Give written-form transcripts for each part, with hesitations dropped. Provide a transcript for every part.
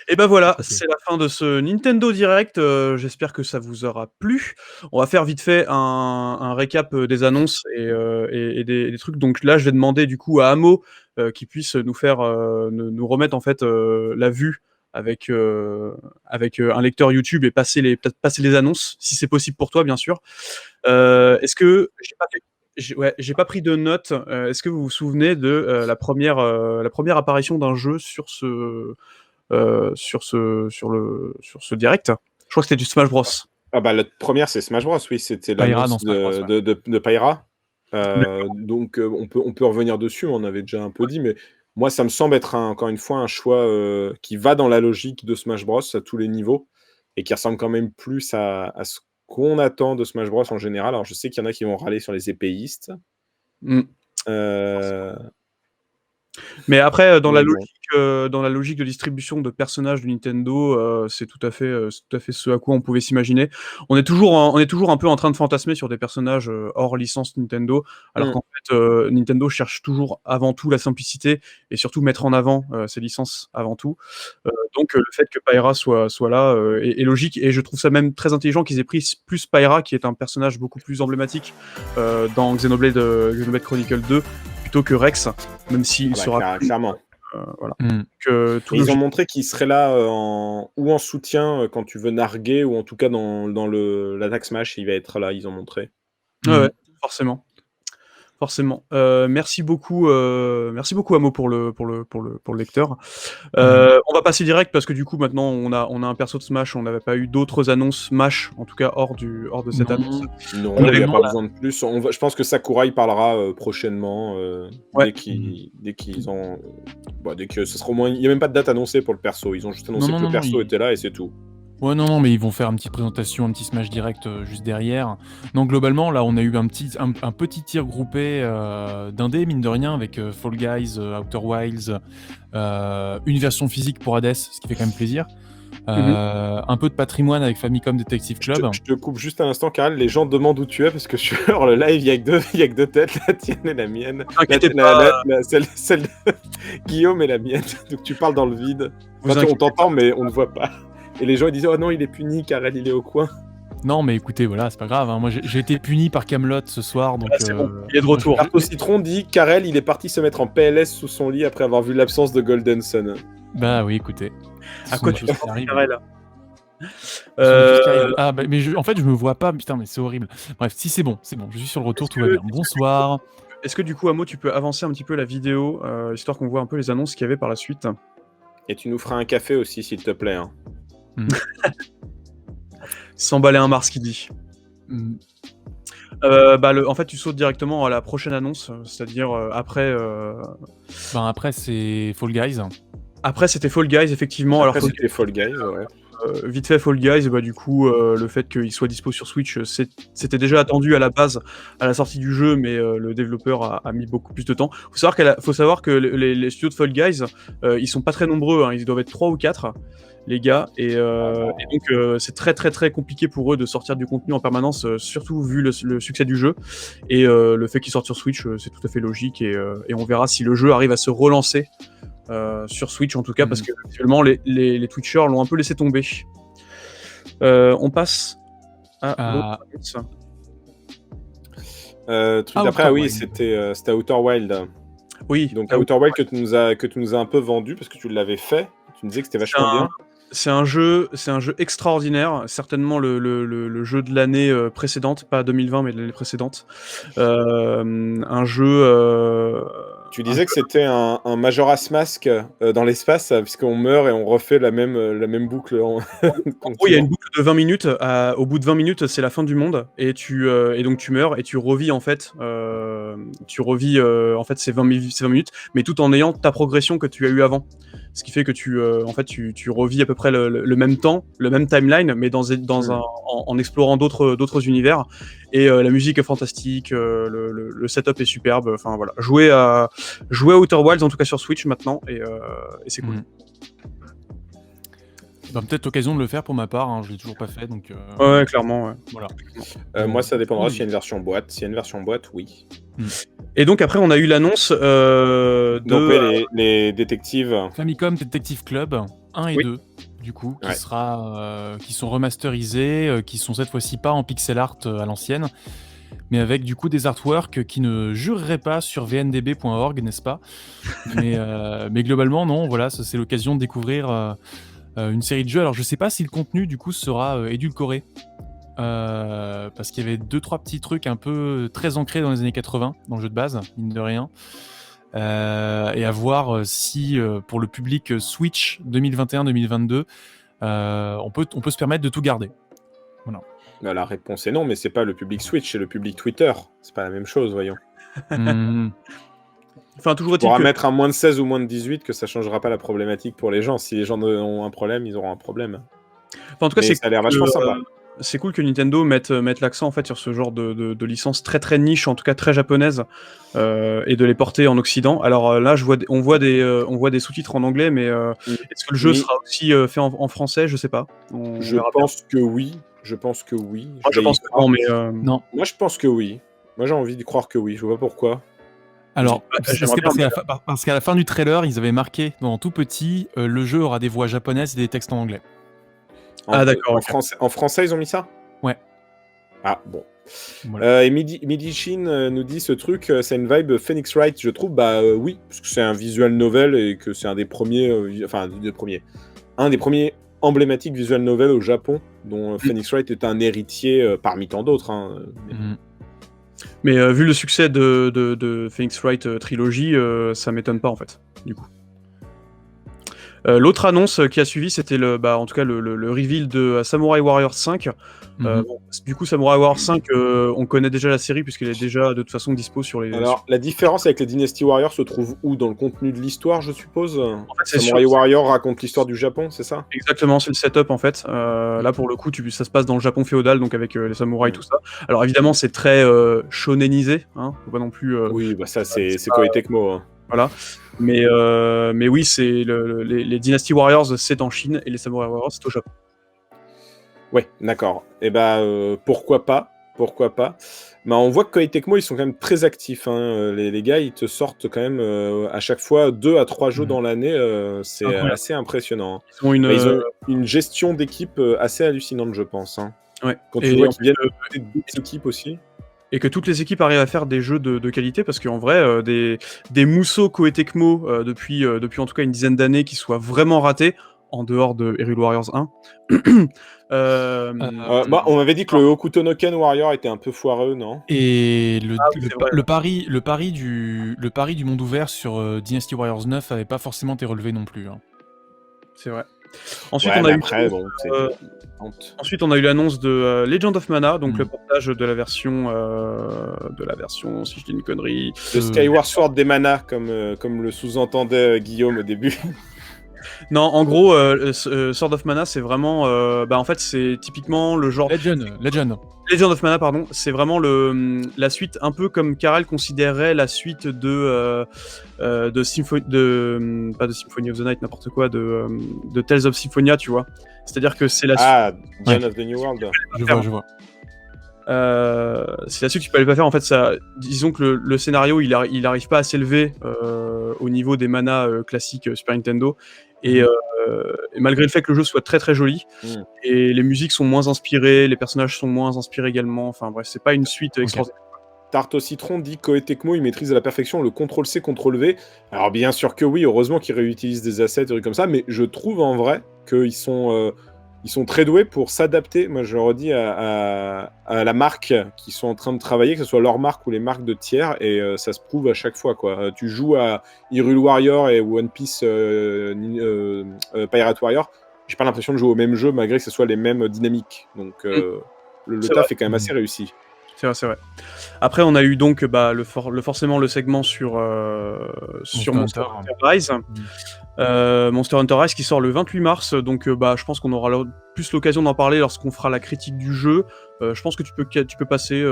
Et ben voilà, OK. c'est la fin de ce Nintendo Direct, j'espère que ça vous aura plu. On va faire vite fait un récap, des annonces et des trucs. Donc là, je vais demander du coup à Amo, qu'il puisse nous faire, nous remettre en fait, la vue avec, un lecteur YouTube et peut-être passer les annonces, si c'est possible pour toi bien sûr. Est-ce que j'ai pas pris de notes, est-ce que vous vous souvenez de, la première apparition d'un jeu sur ce direct? Je crois que c'était du Smash Bros. Ah bah, la première c'est Smash Bros, oui, c'était Pyra dans l'annonce Smash Bros, ouais. de Pyra. D'accord. Donc on peut revenir dessus, on avait déjà un peu dit, mais moi ça me semble être encore une fois un choix, qui va dans la logique de Smash Bros à tous les niveaux et qui ressemble quand même plus à ce qu'on attend de Smash Bros en général. Alors je sais qu'il y en a qui vont râler sur les épéistes. Mmh. Heu, Mais après, mais bon. dans la logique de distribution de personnages de Nintendo, c'est tout à fait ce à quoi on pouvait s'imaginer. On est toujours un peu en train de fantasmer sur des personnages, hors licence Nintendo, alors Mmh. qu'en fait, Nintendo cherche toujours avant tout la simplicité et surtout mettre en avant, ses licences avant tout. Donc le fait que Pyra soit là, est logique et je trouve ça même très intelligent qu'ils aient pris plus Pyra, qui est un personnage beaucoup plus emblématique, dans Xenoblade Chronicle 2, plutôt que Rex, même s'il Ah bah, sera clairement. voilà. Mmh. Tout Et ils ont logique. montré qu'il serait là, en soutien, quand tu veux narguer ou en tout cas dans l'attaque smash, il va être là, ils ont montré. Ouais, Mmh. ouais, forcément. Forcément. Merci beaucoup Amo pour le lecteur. Mmh. On va passer direct parce que du coup maintenant on a un perso de Smash, on n'avait pas eu d'autres annonces Smash, en tout cas hors de cette annonce. Non, On Non, il avait y a non, pas là besoin de plus. Je pense que Sakurai parlera, prochainement, ouais, mmh. dès qu'ils ont bah, dès que ce sera au moins il y a même pas de date annoncée pour le perso. Ils ont juste Non, annoncé non, que le non, non, perso ils était là et c'est tout. ouais, non, non, mais ils vont faire une petite présentation, un petit Smash Direct, juste derrière. Donc globalement, là, on a eu un petit tir groupé, d'indés, mine de rien, avec, Fall Guys, Outer Wilds, une version physique pour Hades, ce qui fait quand même plaisir. mmh Un peu de patrimoine avec Famicom Detective Club. Je te coupe juste un instant, Karel. Les gens demandent où tu es parce que sur le live, il y a que 2 têtes, la tienne et la mienne. Vous inquiétez pas, Celle de Guillaume et la mienne. Donc tu parles dans le vide. vous On inquiétez t'entend, mais on ne voit pas. Et les gens ils disent: «Oh non, il est puni, Karel, il est au coin». Non, mais écoutez, voilà, c'est pas grave, hein. Moi, j'ai été puni par Camelot ce soir, ah donc c'est bon, il est de moi, retour. Arto Citron dit: «Karel, il est parti se mettre en PLS sous son lit après avoir vu l'absence de Golden Sun». bah oui, écoutez, ce À sont quoi des tu choses qui penses, arrivent. Karel? Ce sont des choses qui Heu, arrivent. Ah, bah, mais en fait, je me vois pas, putain, mais c'est horrible. Bref, si c'est bon, je suis sur le retour, tout va bien. Bonsoir. est-ce que du coup Amo, tu peux avancer un petit peu la vidéo, histoire qu'on voit un peu les annonces qu'il y avait par la suite? Et tu nous feras un café aussi, s'il te plaît, hein. Mmh. S'emballer un Mars qui dit. Mmh. Bah, en fait, tu sautes directement à la prochaine annonce, c'est-à-dire, Ben, après, c'est Fall Guys. après c'était Fall Guys effectivement. Alors Après, Fall c'était Fall Guys, ouais. vite fait Fall Guys, bah, du coup, le fait qu'il soit dispo sur Switch, c'était déjà attendu à la base, à la sortie du jeu, mais le développeur a mis beaucoup plus de temps. Faut savoir que les studios de Fall Guys, ils sont pas très nombreux, hein, ils doivent être 3 ou 4, les gars, et donc c'est très, très, très compliqué pour eux de sortir du contenu en permanence, surtout vu le succès du jeu, et le fait qu'il sorte sur Switch, c'est tout à fait logique, et on verra si le jeu arrive à se relancer sur Switch en tout cas, parce Mmh. que actuellement les Twitchers l'ont un peu laissé tomber. On passe à l'autre Ah, annonce. Truc ah, d'après, Outer ah oui, Wild. c'était Outer Wild. Oui, Donc ah oui, Outer Wild que tu nous as un peu vendu parce que tu l'avais fait. Tu me disais que c'était c'est vachement un bien. c'est un jeu extraordinaire, certainement le jeu de l'année précédente, pas 2020 mais de l'année précédente. Un jeu, Tu disais que c'était un Majora's Mask, dans l'espace, puisqu'on meurt et on refait la même boucle en en gros, il y a une continuant. boucle de 20 minutes. Au bout de 20 minutes, c'est la fin du monde et donc tu meurs et tu revis en fait. En fait ces 20 minutes, mais tout en ayant ta progression que tu as eu avant. Ce qui fait que en fait, tu revis à peu près le même temps, le même timeline, mais Mmh. en explorant d'autres univers. Et la musique est fantastique, le setup est superbe. Enfin voilà, jouer à Outer Wilds en tout cas sur Switch maintenant et c'est cool. Mmh. Bah, peut-être l'occasion de le faire pour ma part, hein, je l'ai toujours pas fait, donc Ouais, clairement, ouais. voilà. Moi, ça dépendra Oui. s'il y a une version boîte. S'il y a une version boîte, oui. Mmh. Et donc après, on a eu l'annonce Donc de... les détectives. Famicom Detective Club 1 et Oui. 2, du coup, Ouais. qui sont remasterisés, qui sont cette fois-ci pas en pixel art à l'ancienne, mais avec du coup des artworks qui ne jureraient pas sur vndb.org, n'est-ce pas? Mais globalement, non, voilà, ça, c'est l'occasion de découvrir une série de jeux. Alors je sais pas si le contenu du coup sera édulcoré. Parce qu'il y avait 2-3 petits trucs un peu très ancrés dans les années 80 dans le jeu de base, mine de rien. Et à voir si pour le public Switch 2021-2022, on peut se permettre de tout garder. Voilà. Bah, la réponse est non, mais c'est pas le public Switch, c'est le public Twitter. C'est pas la même chose, voyons. Enfin, toujours Tu est-il pourras que... mettre un moins de 16 ou moins de 18 que ça changera pas la problématique pour les gens. Si les gens ont un problème, ils auront un problème. Enfin, en tout cas, Mais c'est ça a l'air cool vachement sympa. c'est cool que Nintendo mette l'accent en fait sur ce genre de licence très très niche, en tout cas très japonaise, et de les porter en Occident. Alors là, on voit des sous-titres en anglais, mais est-ce que le jeu Mais- sera aussi fait en français? Je sais pas. On Je verra bien. pense que oui. Je pense que oui. Moi, je vais y pense que croire. non, mais Non. Moi, je pense que oui. Moi, j'ai envie de croire que oui. Je vois pas pourquoi. Alors, j'aimerais bien, parce qu'à la fin du trailer, ils avaient marqué dans tout petit, le jeu aura des voix japonaises et des textes en anglais. Ah, d'accord, ok. En français, ils ont mis ça? Ouais. Ah, bon. Voilà. Et Midi-Shin nous dit ce truc, c'est une vibe Phoenix Wright, je trouve. Bah oui, parce que c'est un visual novel et que c'est un des premiers, un des premiers emblématiques visual novel au Japon, dont Phoenix Wright est un héritier parmi tant d'autres. Hein. Mais vu le succès de Phoenix Wright Trilogy, ça m'étonne pas en fait, du coup. L'autre annonce qui a suivi, c'était en tout cas le reveal de Samurai Warriors 5. Bon, du coup, Samurai Warriors 5, on connaît déjà la série puisqu'elle est déjà de toute façon dispo sur les... Alors, la différence avec les Dynasty Warriors se trouve où? Dans le contenu de l'histoire, je suppose? En fait, c'est Samurai sûr, Warrior raconte l'histoire du Japon, c'est ça? exactement, c'est le setup en fait. Là, pour le coup, ça se passe dans le Japon féodal, donc avec les samouraïs, tout ça. Alors évidemment, c'est très shonenisé, hein, faut pas non plus... Oui, bah ça, c'est Koei Tecmo. Hein. Voilà. Mais oui, c'est les Dynasty Warriors, c'est en Chine, et les Samurai Warriors, c'est au Japon. Ouais, d'accord. Et bah, pourquoi pas? Pourquoi pas? Bah, on voit que Koei Tecmo, ils sont quand même très actifs. Hein. Les gars, ils te sortent quand même à chaque fois 2 à 3 jeux dans l'année. C'est Incroyable. assez impressionnant. Hein. Ils ont Ils ont une gestion d'équipe assez hallucinante, je pense. Hein. Ouais. Quand Et tu vois qu'ils viennent que- d'autres équipes aussi. et que toutes les équipes arrivent à faire des jeux de qualité, parce qu'en vrai, des mousseaux Koei Tecmo depuis en tout cas une dizaine d'années qui soient vraiment ratés, en dehors de Hyrule Warriors 1. On m'avait dit que le Hokuto no Ken Warrior était un peu foireux, non? Et c'est vrai. le pari du monde ouvert sur Dynasty Warriors 9 avait pas forcément été relevé non plus. Hein. C'est vrai. Ensuite, Ouais, on a mais eu après, bon, c'est... ensuite, on a eu l'annonce de Legend of Mana, donc Mm. le portage de la version, si je dis une connerie. Le Skyward Sword des manas, comme le sous-entendait Guillaume au début. Non, en gros, Sword of Mana, c'est vraiment, en fait, c'est typiquement le genre... Legend of Mana, pardon, c'est vraiment la suite, un peu comme Karel considérait la suite de pas de Symphony of the Night, n'importe quoi, de Tales of Symphonia, tu vois. C'est-à-dire que c'est la suite. Ah, Dawn of the New World. Je vois. C'est la suite que tu peux aller pas faire. En fait, disons que le scénario, il arrive pas à s'élever au niveau des manas classiques Super Nintendo. Et malgré le fait que le jeu soit très très joli, et les musiques sont moins inspirées, les personnages sont moins inspirés également. Enfin bref, c'est pas une suite extraordinaire. Tarte au citron dit Koei Tecmo, il maîtrise à la perfection le CTRL-C, CTRL-V. Alors bien sûr que oui, heureusement qu'ils réutilisent des assets et trucs comme ça, mais je trouve en vrai qu'ils sont très doués pour s'adapter, moi je le redis, à la marque qu'ils sont en train de travailler, que ce soit leur marque ou les marques de tiers, et ça se prouve à chaque fois, quoi. Tu joues à Hyrule Warrior et One Piece Pirate Warrior, j'ai pas l'impression de jouer au même jeu malgré que ce soit les mêmes dynamiques. Donc le taf est quand même assez réussi. C'est vrai. Après, on a eu donc forcément le segment sur Monster Hunter Rise. Monster Hunter Rise qui sort le 28 mars, donc je pense qu'on aura plus l'occasion d'en parler lorsqu'on fera la critique du jeu. Je pense que tu peux passer.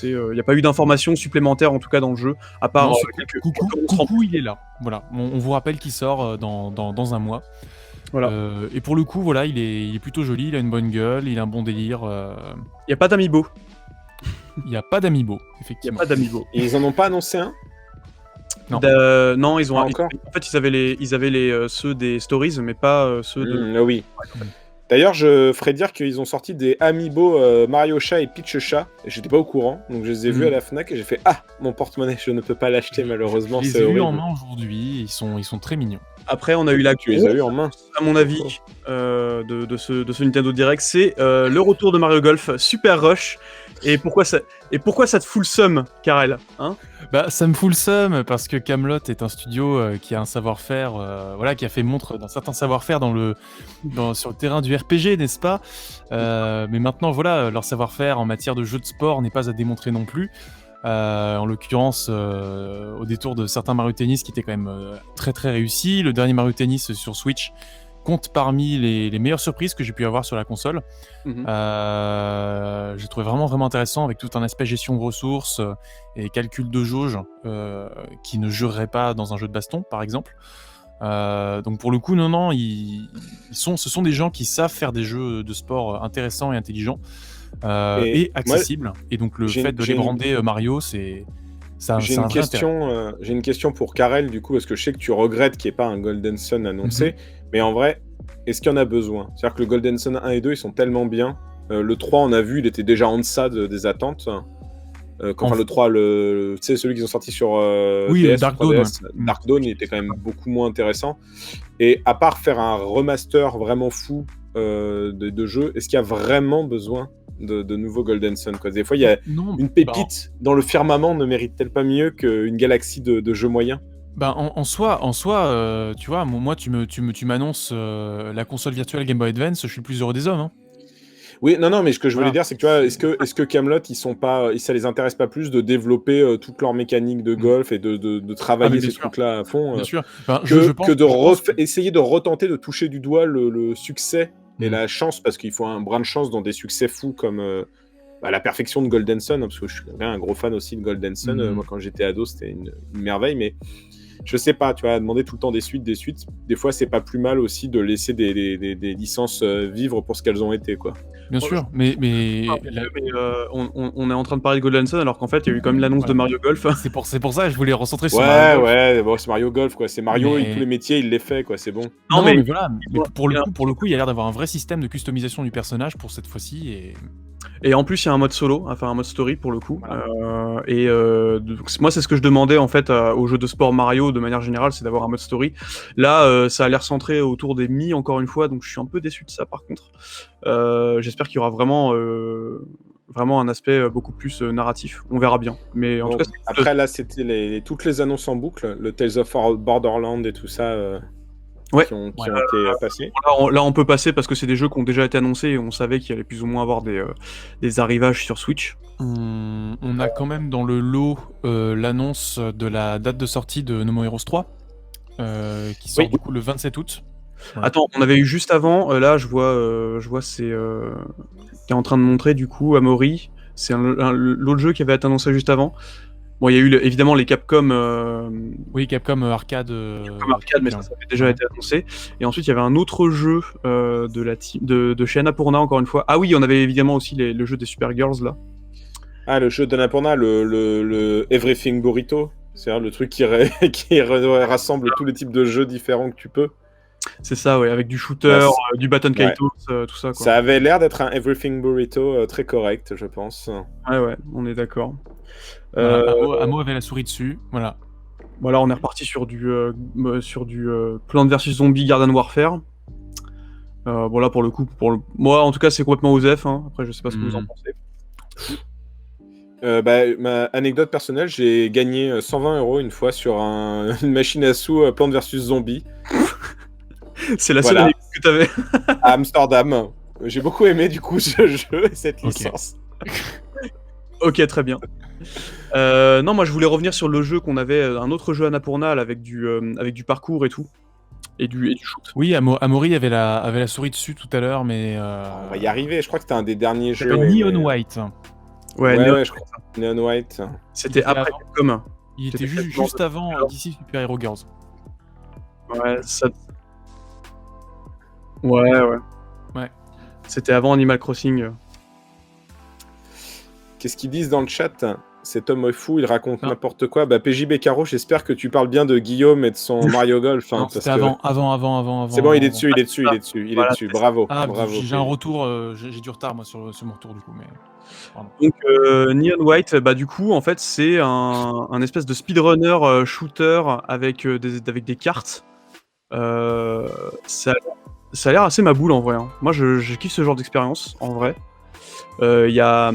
Il n'y a pas eu d'informations supplémentaires en tout cas dans le jeu, à part coucou, il est là. Voilà, on vous rappelle qu'il sort dans un mois. Voilà. Et pour le coup, voilà, il est plutôt joli, il a une bonne gueule, il a un bon délire. Il n'y a pas d'amiibo. Il n'y a pas d'amiibo, Il n'y a effectivement. pas d'amiibo. Et ils en ont pas annoncé un? Non. Non, ils ont Pas ils encore? en fait, ils avaient ceux des stories, mais pas, ceux de Ah oui. D'ailleurs, je ferais dire qu'ils ont sorti des amiibo Mario Chat et Peach Chat. Et j'étais pas au courant, donc je les ai vus à la Fnac et j'ai fait ah, mon porte-monnaie, je ne peux pas l'acheter malheureusement, Je c'est les ai vus en horrible. main aujourd'hui, ils sont très mignons. Après, on a eu la Tu les as eu grosse, en main? à mon avis, de ce Nintendo Direct, c'est le retour de Mario Golf Super Rush. Et pourquoi ça te fout le seum, Karel, hein? Bah, ça me fout le seum parce que Kaamelott est un studio qui a un savoir-faire, voilà, qui a fait montre d'un certain savoir-faire sur le terrain du RPG, n'est-ce pas? Mais maintenant, voilà, leur savoir-faire en matière de jeux de sport n'est pas à démontrer non plus. En l'occurrence, au détour de certains Mario Tennis qui étaient quand même très très réussis. Le dernier Mario Tennis sur Switch compte parmi les meilleures surprises que j'ai pu avoir sur la console. Mhm. J'ai trouvé vraiment intéressant avec tout un aspect gestion de ressources et calcul de jauge qui ne jurerait pas dans un jeu de baston, par exemple. Donc pour le coup, non, ce sont des gens qui savent faire des jeux de sport intéressants et intelligents et moi, accessibles. Et donc le j'ai fait de j'ai les une brander Mario, ça j'ai a un une vrai intérêt. question, j'ai une question pour Karel, du coup, parce que je sais que tu regrettes qu'il n'y ait pas un Golden Sun annoncé, mais en vrai, est-ce qu'il y en a besoin? C'est-à-dire que le Golden Sun 1 et 2, ils sont tellement bien. Le 3, on a vu, il était déjà en deçà des attentes. Enfin, le 3, tu sais, celui qu'ils ont sorti sur Oui, DS, Dark ou Dawn, 3DS, Dark Dawn, il était quand même beaucoup moins intéressant. Et à part faire un remaster vraiment fou de jeux, est-ce qu'il y a vraiment besoin de nouveaux Golden Sun, quoi? Des fois, il y a Non, une pépite dans le firmament, ne mérite-t-elle pas mieux qu'une galaxie de jeux moyens? en soi, tu vois, moi, tu m'annonces la console virtuelle Game Boy Advance, je suis le plus heureux des hommes. Hein. Oui, non, mais ce que je voulais Voilà. dire, c'est que tu vois, est-ce que Kaamelott, ça les intéresse pas plus de développer toute leur mécanique de golf et de travailler bien ces sûr. trucs-là à fond Bien sûr. Enfin, que pense que- essayer de retenter de toucher du doigt le succès et Mm. la chance, parce qu'il faut un brin de chance dans des succès fous comme la perfection de Golden Sun, hein, parce que je suis un gros fan aussi de Golden Sun. Moi, quand j'étais ado, c'était une merveille, mais je sais pas, tu vois, demander tout le temps des suites. Des fois, c'est pas plus mal aussi de laisser des licences vivre pour ce qu'elles ont été, quoi. Bien sûr, mais On est en train de parler de Golden Sun alors qu'en fait il y a eu quand même l'annonce de Mario Golf. c'est pour ça que je voulais recentrer sur Mario Golf. Ouais, bon, c'est Mario Golf, quoi. C'est Mario, Mais- tous les métiers, il les fait, quoi. C'est bon. Non, mais- mais voilà. Mais pour il y a- le coup, il y a l'air d'avoir un vrai système de customisation du personnage pour cette fois-ci. Et en plus il y a un mode solo, enfin un mode story pour le coup. Voilà. Donc, moi c'est ce que je demandais en fait aux jeux de sport Mario de manière générale, c'est d'avoir un mode story. Là ça a l'air centré autour des Mi encore une fois, donc je suis un peu déçu de ça par contre. J'espère qu'il y aura vraiment un aspect beaucoup plus narratif. On verra bien. Mais en Bon, tout cas, après, là, c'était toutes les annonces en boucle, le Tales of Borderland et tout ça, Ouais. qui ont été passés. là, on peut passer parce que c'est des jeux qui ont déjà été annoncés et on savait qu'il allait plus ou moins avoir des arrivages sur Switch. On a quand même dans le lot l'annonce de la date de sortie de No More Heroes 3, qui sort Oui. du coup le 27 août. Voilà. Attends, on avait eu juste avant, là je vois c'est qui est en train de montrer du coup Amaury, c'est l'autre jeu qui avait été annoncé juste avant. Bon, il y a eu évidemment les Capcom Oui, Capcom Arcade. comme arcade, mais ça avait déjà été annoncé. Et ensuite, il y avait un autre jeu de la team de chez Annapurna encore une fois. Ah oui, on avait évidemment aussi le jeu des Supergirls là. Ah, le jeu d'Annapurna, le Everything Burrito, c'est-à-dire le truc qui rassemble tous les types de jeux différents que tu peux. C'est ça, ouais, avec du shooter, du Baton Kaitos, tout ça, quoi. Ça avait l'air d'être un Everything Burrito très correct, je pense. Ouais, on est d'accord. Voilà, Amo avait la souris dessus, voilà. Voilà, on est reparti sur du Plants vs Zombies Garden Warfare. Bon là pour le coup, moi en tout cas c'est complètement osef. Hein. Après je sais pas ce que vous en pensez. Ma anecdote personnelle, j'ai gagné 120 € une fois sur une machine à sous Plants vs Zombies. C'est la seule anecdote que t'avais. À Amsterdam. J'ai beaucoup aimé du coup ce jeu et cette licence. Ok, très bien. Non, moi je voulais revenir sur le jeu qu'on avait, un autre jeu Annapurna avec du parcours et tout. Et du shoot. Oui, Amaury avait la souris dessus tout à l'heure, mais. On va y arriver, je crois que c'était un des derniers jeux. Neon White. Ouais, je crois. Neon White. C'était après Capcom. Il était juste avant DC Super Hero Girls. Ouais, ça. Ouais. C'était avant Animal Crossing. Qu'est-ce qu'ils disent dans le chat? Cet homme est fou, il raconte Non. n'importe quoi. Bah, PJB Caro, j'espère que tu parles bien de Guillaume et de son Mario Golf. Non, Parce c'était que... avant. C'est bon, il est dessus, Ah, il est dessus, c'est il ça. est dessus, il est Voilà, dessus. c'est ça. Bravo, Ah, bravo. j'ai un PJ. retour, j'ai du retard moi sur mon retour du coup, mais pardon. Donc Neon White, bah du coup en fait c'est un espèce de speedrunner shooter avec avec des cartes. Euh, ça, ça a l'air assez ma boule en vrai, hein. Moi je kiffe ce genre d'expérience en vrai. Y a,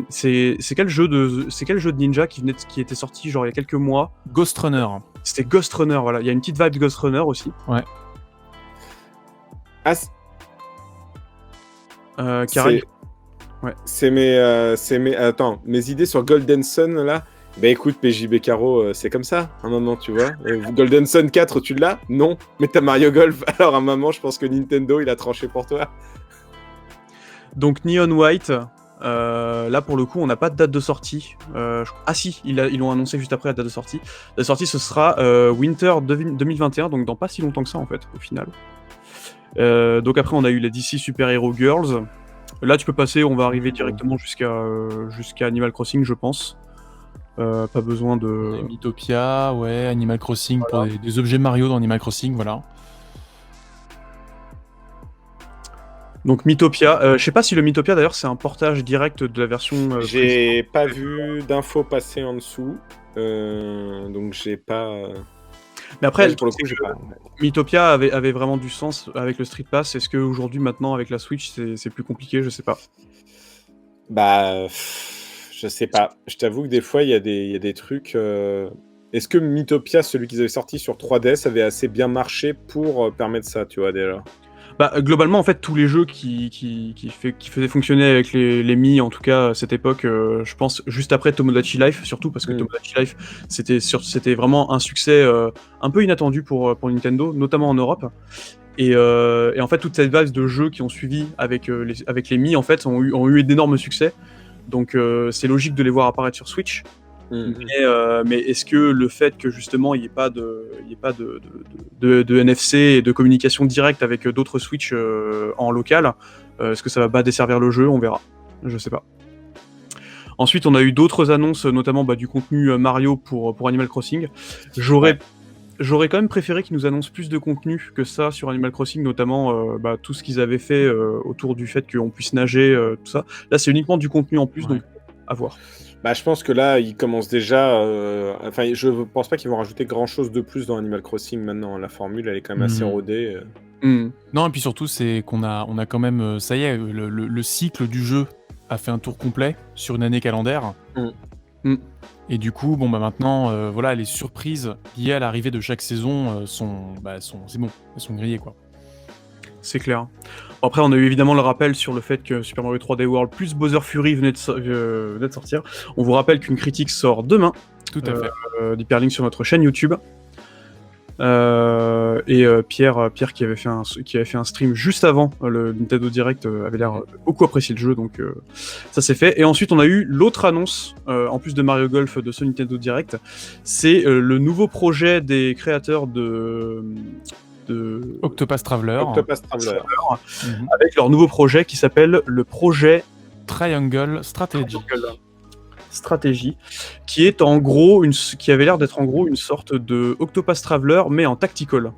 c'est quel jeu de ninja qui était sorti genre il y a quelques mois? Ghost Runner. C'était Ghost Runner, voilà. Il y a une petite vibe de Ghost Runner aussi. Ouais. Ah, Qui arrive. Ouais. c'est attends, mes idées sur Golden Sun là. Bah écoute, PJB Caro, c'est comme ça, un moment, tu vois. Golden Sun 4, tu l'as? Non. Mais t'as Mario Golf. Alors, un moment, je pense que Nintendo, il a tranché pour toi. Donc Neon White, là pour le coup on n'a pas de date de sortie. Ah si, ils l'ont annoncé juste après la date de sortie. La sortie ce sera Winter 2021, donc dans pas si longtemps que ça en fait au final. Donc après on a eu les DC Super Hero Girls. Là tu peux passer, on va arriver directement jusqu'à Animal Crossing je pense. Pas besoin de... Mythopia, ouais, Animal Crossing Voilà. pour des objets Mario dans Animal Crossing, voilà. Donc Mythopia, je sais pas si le Mythopia d'ailleurs c'est un portage direct de la version... J'ai pas vu d'infos passer en dessous. Donc j'ai pas... Mais après, Ouais, pour le coup, j'ai pas... Mythopia avait vraiment du sens avec le Street Pass. Est-ce qu'aujourd'hui, maintenant, avec la Switch, c'est plus compliqué? Je sais pas. Bah, je sais pas. Je t'avoue que des fois, il y a des trucs... Est-ce que Mythopia, celui qu'ils avaient sorti sur 3DS, avait assez bien marché pour permettre ça, tu vois, déjà? Bah, globalement, en fait, tous les jeux qui faisaient fonctionner avec les Mi, en tout cas, à cette époque, je pense, juste après Tomodachi Life, surtout, parce que Tomodachi Life, c'était vraiment un succès un peu inattendu pour Nintendo, notamment en Europe. Et en fait, toute cette base de jeux qui ont suivi avec les Mi, en fait, ont eu d'énormes succès. Donc, c'est logique de les voir apparaître sur Switch. Mais est-ce que le fait que justement il n'y ait pas de NFC et de communication directe avec d'autres Switch en local, est-ce que ça va pas desservir le jeu? On verra. Je sais pas. Ensuite, on a eu d'autres annonces, notamment du contenu Mario pour Animal Crossing. J'aurais quand même préféré qu'ils nous annoncent plus de contenu que ça sur Animal Crossing, notamment tout ce qu'ils avaient fait autour du fait qu'on puisse nager, tout ça. Là, c'est uniquement du contenu en plus, Ouais. donc à voir. Bah, je pense que là, ils commencent déjà... Enfin, je pense pas qu'ils vont rajouter grand-chose de plus dans Animal Crossing maintenant. La formule, elle est quand même assez rodée. Non, et puis surtout, c'est qu'on a quand même... ça y est, le cycle du jeu a fait un tour complet sur une année calendaire. Et du coup, bon, bah maintenant, voilà, les surprises liées à l'arrivée de chaque saison c'est bon, elles sont grillées, quoi. C'est clair. Bon, après, on a eu évidemment le rappel sur le fait que Super Mario 3D World plus Bowser Fury venait de sortir. On vous rappelle qu'une critique sort demain Tout à fait. d'Hyperlink sur notre chaîne YouTube. Pierre qui avait fait un stream juste avant le Nintendo Direct avait l'air beaucoup apprécié le jeu, donc ça c'est fait. Et ensuite on a eu l'autre annonce en plus de Mario Golf de ce Nintendo Direct, c'est le nouveau projet des créateurs de Octopath Traveler. Avec leur nouveau projet qui s'appelle le projet Triangle Stratégie, qui est en gros qui avait l'air d'être en gros une sorte de Octopath Traveler mais en tactical.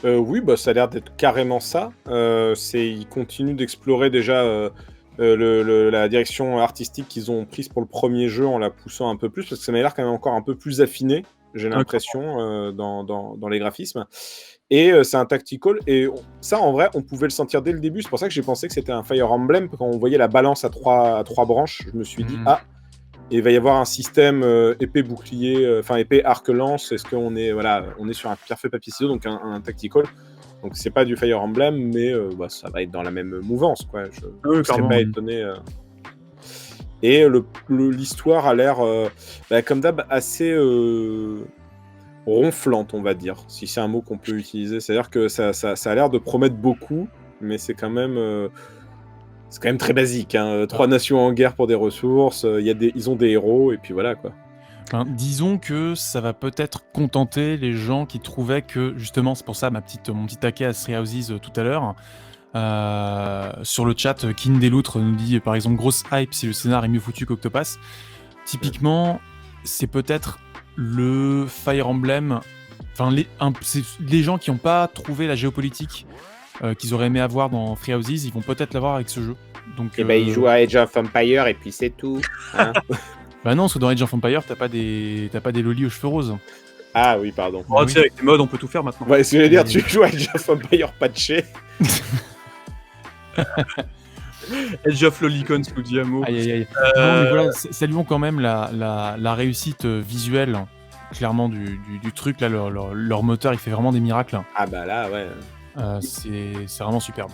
Oui, bah ça a l'air d'être carrément ça. Ils continuent d'explorer déjà la direction artistique qu'ils ont prise pour le premier jeu en la poussant un peu plus, parce que ça m'a l'air quand même encore un peu plus affiné, j'ai l'impression, dans les graphismes. Et c'est un tactical, et ça en vrai on pouvait le sentir dès le début. C'est pour ça que j'ai pensé que c'était un Fire Emblem. Quand on voyait la balance à trois branches, je me suis dit il va y avoir un système épée bouclier, enfin épée arc lance. Est-ce qu'on est sur un pierre feuille papier ciseaux, donc un tactical. Donc c'est pas du Fire Emblem, mais ça va être dans la même mouvance, quoi. Je serais pas étonné. Et l'histoire a l'air comme d'hab assez ronflante, on va dire, si c'est un mot qu'on peut utiliser. C'est-à-dire que ça a l'air de promettre beaucoup, mais c'est quand même très basique, hein. 3 nations en guerre pour des ressources, ils ont des héros, et puis voilà, quoi. Enfin, disons que ça va peut-être contenter les gens qui trouvaient que, justement, c'est pour ça mon petit taquet à Three Houses tout à l'heure, Sur le chat, Kin Deloutre nous dit par exemple grosse hype si le scénar est mieux foutu qu'Octopass. Typiquement, c'est peut-être le Fire Emblem. Enfin, c'est les gens qui n'ont pas trouvé la géopolitique qu'ils auraient aimé avoir dans Free Houses, ils vont peut-être l'avoir avec ce jeu. Donc, Et ils jouent à Age of Empire et puis c'est tout. Hein. Bah non, parce que dans Age of Empire, t'as pas des lolis aux cheveux roses. Ah oui, pardon. Tu sais, avec les mods, on peut tout faire maintenant. Ouais, ce que je veux dire, tu joues à Age of Empire patché. Edge of Lolicons, nous dit Amo. Aïe aïe aïe. Non, mais voilà, saluons quand même la réussite visuelle, clairement, du truc. Là, leur moteur, il fait vraiment des miracles. Ah bah là, ouais. C'est vraiment superbe.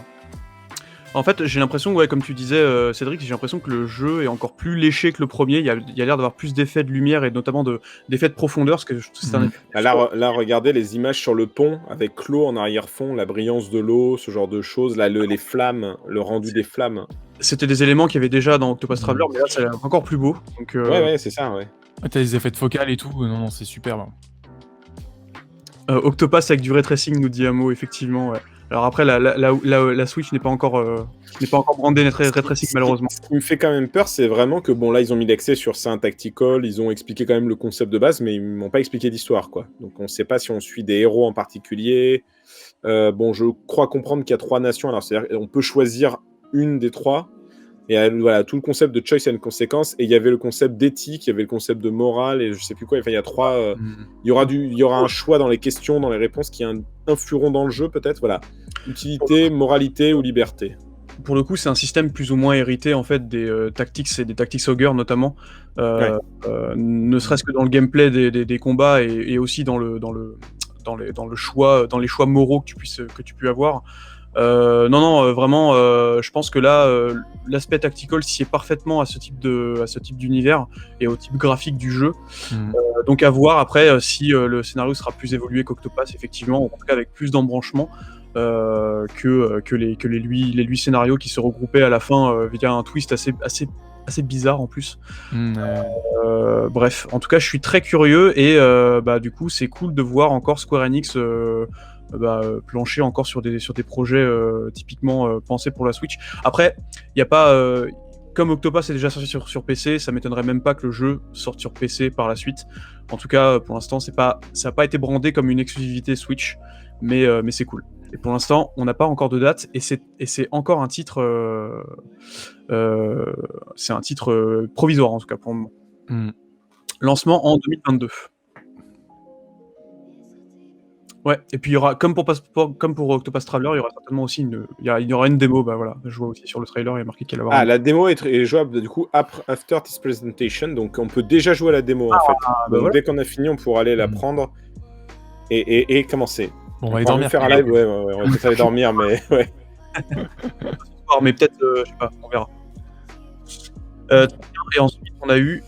En fait, j'ai l'impression, ouais, comme tu disais, Cédric, j'ai l'impression que le jeu est encore plus léché que le premier. Il y a l'air d'avoir plus d'effets de lumière et notamment d'effets de profondeur. Parce que c'est un effet là, regardez les images sur le pont avec l'eau en arrière-fond, la brillance de l'eau, ce genre de choses. Là, les flammes, le rendu des flammes. C'était des éléments qu'il y avait déjà dans Octopath Traveler, mais là, ça a l'air encore plus beau. Donc, Ouais, c'est ça, ouais. T'as des effets de focale et tout. Non, c'est superbe. Octopath avec du ray tracing, nous dit Amo, effectivement, ouais. Alors après, la Switch n'est pas encore brandée ray tracing, malheureusement. Ce qui me fait quand même peur, c'est vraiment que, bon, là, ils ont mis l'accès sur Saint Tactical, ils ont expliqué quand même le concept de base, mais ils m'ont pas expliqué l'histoire, quoi. Donc on sait pas si on suit des héros en particulier. Bon, je crois comprendre qu'il y a 3 nations, alors c'est-à-dire qu'on peut choisir une des 3, et voilà, tout le concept de choice and consequence, et il y avait le concept d'éthique, il y avait le concept de morale, et je sais plus quoi, enfin il y a 3... Il y aura un choix dans les questions, dans les réponses qui influeront dans le jeu, peut-être, voilà. Utilité, moralité ou liberté. Pour le coup, c'est un système plus ou moins hérité en fait des tactics et des tactics ogre notamment, ne serait-ce que dans le gameplay des combats et aussi dans les choix moraux que tu peux avoir. Vraiment, je pense que là, l'aspect tactical s'y est parfaitement à ce type d'univers et au type graphique du jeu. Donc à voir après si le scénario sera plus évolué qu'Octopath, effectivement, en tout cas avec plus d'embranchements. Que les 8 scénarios qui se regroupaient à la fin via un twist assez bizarre en plus. Bref, en tout cas, je suis très curieux et du coup, c'est cool de voir encore Square Enix plancher encore sur des projets typiquement pensés pour la Switch. Après, il y a pas comme Octopath est déjà sorti sur PC, ça m'étonnerait même pas que le jeu sorte sur PC par la suite. En tout cas, pour l'instant, ça n'a pas été brandé comme une exclusivité Switch, mais c'est cool. Et pour l'instant, on n'a pas encore de date, et c'est encore un titre, c'est un titre provisoire en tout cas pour le moment. Lancement en 2022. Ouais, et puis il y aura, comme pour Octopath Traveler, il y aura certainement aussi il y aura une démo, voilà, je vois aussi sur le trailer, il y a marqué qu'elle va avoir. La démo est jouable du coup after this presentation, donc on peut déjà jouer à la démo en fait. Donc voilà. Dès qu'on a fini, on pourra aller la prendre et commencer. Bon, on va aller dormir. Faire un live, ouais, on va peut-être aller dormir, mais ouais. Mais peut-être, je sais pas, on verra. Et ensuite, on a eu...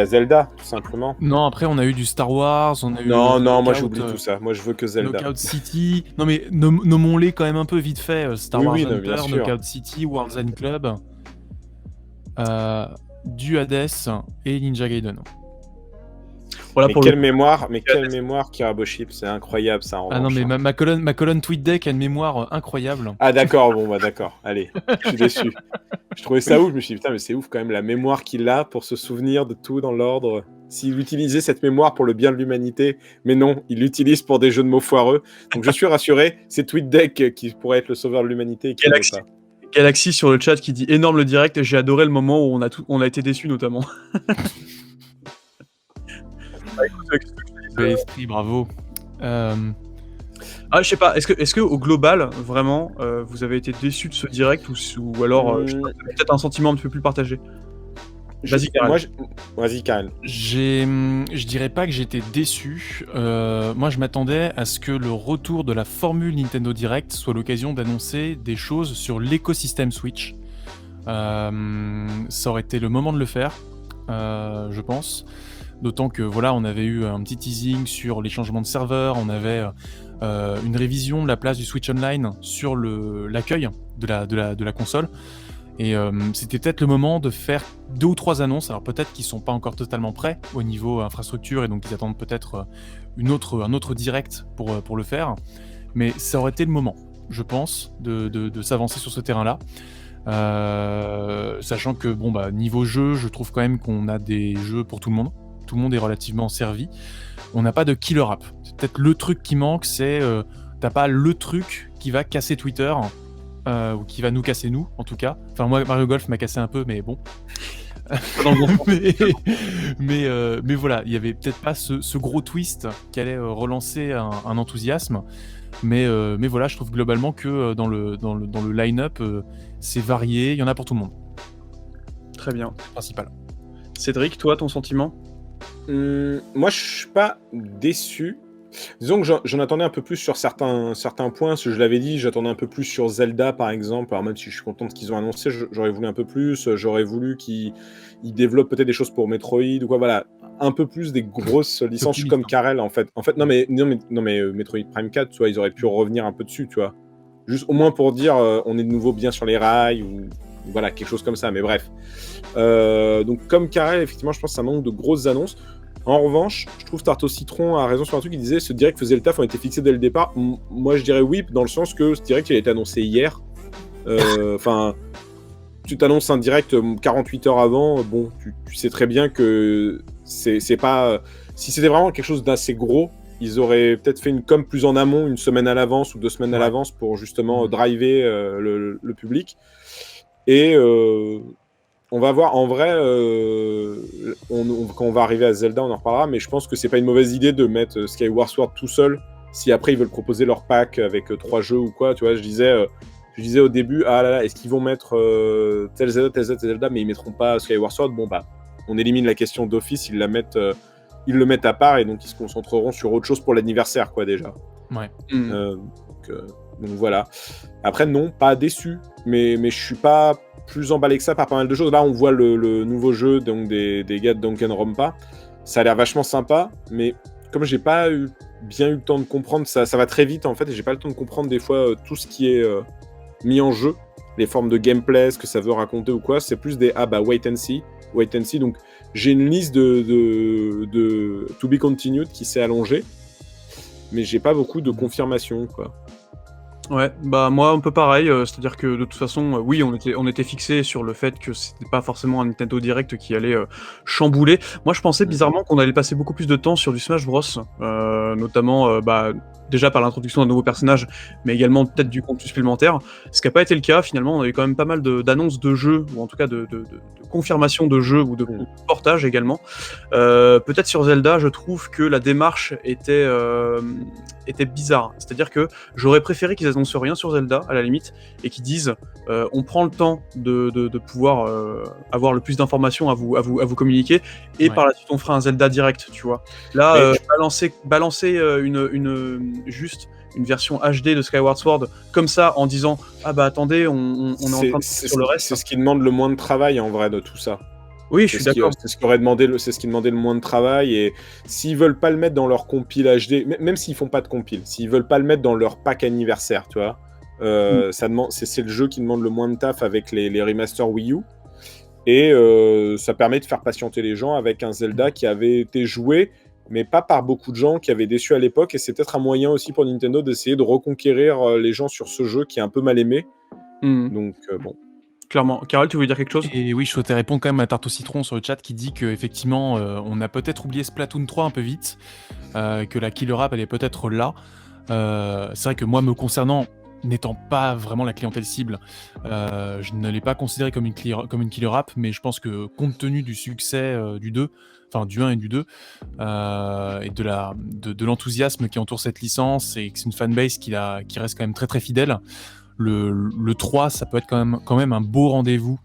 Zelda, tout simplement. Non, après, on a eu du Star Wars, on a eu... Non, moi j'oublie tout ça. Moi je veux que Zelda. Knockout City. Non, mais nommons-les quand même un peu vite fait. Star Wars Hunter, Knockout City, World's End Club, du Hades et Ninja Gaiden. Voilà, mais quelle mémoire Kiraboship, c'est incroyable ça. Ah non, mais ma colonne TweetDeck a une mémoire incroyable. Ah d'accord, d'accord, allez, je suis déçu. Je trouvais ça ouf, je me suis dit putain, mais c'est ouf quand même la mémoire qu'il a pour se souvenir de tout dans l'ordre. S'il utilisait cette mémoire pour le bien de l'humanité, mais non, il l'utilise pour des jeux de mots foireux. Donc je suis rassuré, c'est TweetDeck qui pourrait être le sauveur de l'humanité. Galaxy sur le chat qui dit énorme le direct, j'ai adoré le moment où on a été déçus notamment. Esprit, bravo. Je sais pas, est-ce que au global, vraiment, vous avez été déçu de ce direct ou alors je sais pas, peut-être un sentiment un peu plus partagé? Vas-y, Karel. Vas-y, Karel. Je dirais pas que j'étais déçu. Moi, je m'attendais à ce que le retour de la formule Nintendo Direct soit l'occasion d'annoncer des choses sur l'écosystème Switch. Ça aurait été le moment de le faire, je pense. D'autant que voilà, on avait eu un petit teasing sur les changements de serveur, on avait une révision de la place du Switch Online sur l'accueil de la console. Et c'était peut-être le moment de faire 2 ou 3 annonces. Alors peut-être qu'ils sont pas encore totalement prêts au niveau infrastructure et donc ils attendent peut-être un autre direct pour le faire. Mais ça aurait été le moment. je pense, de s'avancer sur ce terrain-là. Sachant que, bon, bah, niveau jeu, je trouve quand même qu'on a des jeux pour tout le monde. Tout le monde est relativement servi. On n'a pas de killer app. C'est peut-être le truc qui manque, c'est t'as pas le truc qui va casser Twitter, ou qui va nous casser nous, en tout cas. Enfin, moi, Mario Golf m'a cassé un peu, mais bon. Dans le bon sens. mais voilà, il y avait peut-être pas ce gros twist qui allait relancer un enthousiasme. Mais voilà, je trouve globalement que dans le line-up, c'est varié, il y en a pour tout le monde. Très bien. C'est le principal. Cédric, toi, ton sentiment? Moi, je suis pas déçu. Disons que j'en attendais un peu plus sur certains points. Ce que je l'avais dit, j'attendais un peu plus sur Zelda, par exemple. Alors même si je suis content de ce qu'ils ont annoncé, j'aurais voulu un peu plus. J'aurais voulu qu'ils développent peut-être des choses pour Metroid ou quoi. Voilà, un peu plus des grosses licences. Je suis comme Karel, en fait. Non mais Metroid Prime 4, tu vois, ils auraient pu revenir un peu dessus, tu vois. Juste au moins pour dire, on est de nouveau bien sur les rails ou voilà, quelque chose comme ça. Mais bref. Donc comme Karel, effectivement, je pense que ça manque de grosses annonces. En revanche, je trouve Tarto Citron a raison sur un truc, il disait ce direct faisait le taf, on était fixé dès le départ. Moi je dirais oui, dans le sens que ce direct il a été annoncé hier. Enfin, tu t'annonces un direct 48 heures avant, bon, tu sais très bien que c'est pas... Si c'était vraiment quelque chose d'assez gros, ils auraient peut-être fait une com plus en amont, une semaine à l'avance ou 2 semaines à l'avance pour justement driver le public. Et... on va voir, en vrai, quand on va arriver à Zelda, on en reparlera, mais je pense que c'est pas une mauvaise idée de mettre Skyward Sword tout seul, si après ils veulent proposer leur pack avec 3 jeux ou quoi, tu vois, je disais au début, ah là là, est-ce qu'ils vont mettre tel Zelda, tel Zelda, tel Zelda, mais ils mettront pas Skyward Sword, bon bah, on élimine la question d'office, ils le mettent à part, et donc ils se concentreront sur autre chose pour l'anniversaire, quoi, déjà. Ouais. Donc voilà. Après, non, pas déçu, mais je suis pas plus emballé que ça par pas mal de choses. Là, on voit le nouveau jeu donc des gars de Danganronpa. Ça a l'air vachement sympa, mais comme j'ai pas bien eu le temps de comprendre, ça va très vite en fait, et j'ai pas le temps de comprendre des fois tout ce qui est mis en jeu, les formes de gameplay, ce que ça veut raconter ou quoi. C'est plus des wait and see. Donc j'ai une liste de to be continued qui s'est allongée, mais j'ai pas beaucoup de confirmation, quoi. Ouais, bah moi un peu pareil, c'est-à-dire que de toute façon, oui, on était fixé sur le fait que c'était pas forcément un Nintendo Direct qui allait chambouler. Moi, je pensais bizarrement qu'on allait passer beaucoup plus de temps sur du Smash Bros, notamment déjà par l'introduction d'un nouveau personnage, mais également peut-être du contenu supplémentaire. Ce qui n'a pas été le cas. Finalement, on a eu quand même pas mal d'annonces de jeux, ou en tout cas de confirmations de jeux ou de portages également. Peut-être sur Zelda, je trouve que la démarche était bizarre. C'est-à-dire que j'aurais préféré qu'ils annoncent rien sur Zelda, à la limite, et qu'ils disent on prend le temps de pouvoir avoir le plus d'informations à vous communiquer, et par la suite on fera un Zelda direct, tu vois. Là, balancer juste une version HD de Skyward Sword comme ça, en disant ah bah attendez, on est en train de sur le reste. C'est ce qui demande le moins de travail en vrai de tout ça. Oui, je suis d'accord. C'est ce qui demandait le moins de travail, et s'ils veulent pas le mettre dans leur compile HD, même s'ils font pas de compile, s'ils veulent pas le mettre dans leur pack anniversaire, tu vois, c'est le jeu qui demande le moins de taf avec les remasters Wii U, et ça permet de faire patienter les gens avec un Zelda qui avait été joué, mais pas par beaucoup de gens, qui avaient déçu à l'époque, et c'est peut-être un moyen aussi pour Nintendo d'essayer de reconquérir les gens sur ce jeu qui est un peu mal aimé. Donc bon. Clairement. Carole, tu voulais dire quelque chose ? Et oui, je souhaitais répondre quand même à Tarte au Citron sur le chat qui dit qu'effectivement, on a peut-être oublié Splatoon 3 un peu vite, que la killer app, elle est peut-être là. C'est vrai que moi, me concernant, n'étant pas vraiment la clientèle cible, je ne l'ai pas considéré comme une killer app, mais je pense que compte tenu du succès du 2, enfin du 1 et du 2, et de l'enthousiasme qui entoure cette licence, et que c'est une fanbase qui reste quand même très très fidèle, le 3, ça peut être quand même un beau rendez-vous